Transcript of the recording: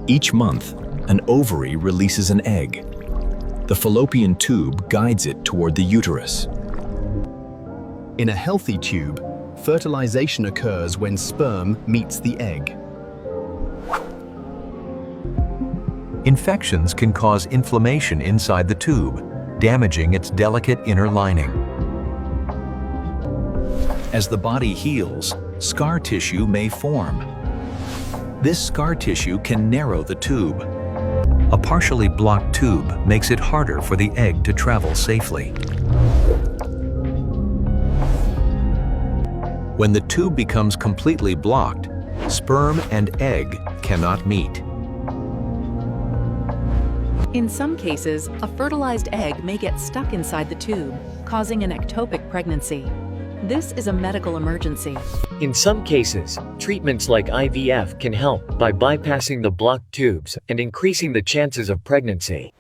Each month, an ovary releases an egg. The fallopian tube guides it toward the uterus. In a healthy tube, fertilization occurs when sperm meets the egg. Infections can cause inflammation inside the tube, damaging its delicate inner lining. As the body heals, scar tissue may form. This scar tissue can narrow the tube. A partially blocked tube makes it harder for the egg to travel safely. When the tube becomes completely blocked, sperm and egg cannot meet. In some cases, a fertilized egg may get stuck inside the tube, causing an ectopic pregnancy. This is a medical emergency. In some cases, treatments like IVF can help by bypassing the blocked tubes and increasing the chances of pregnancy.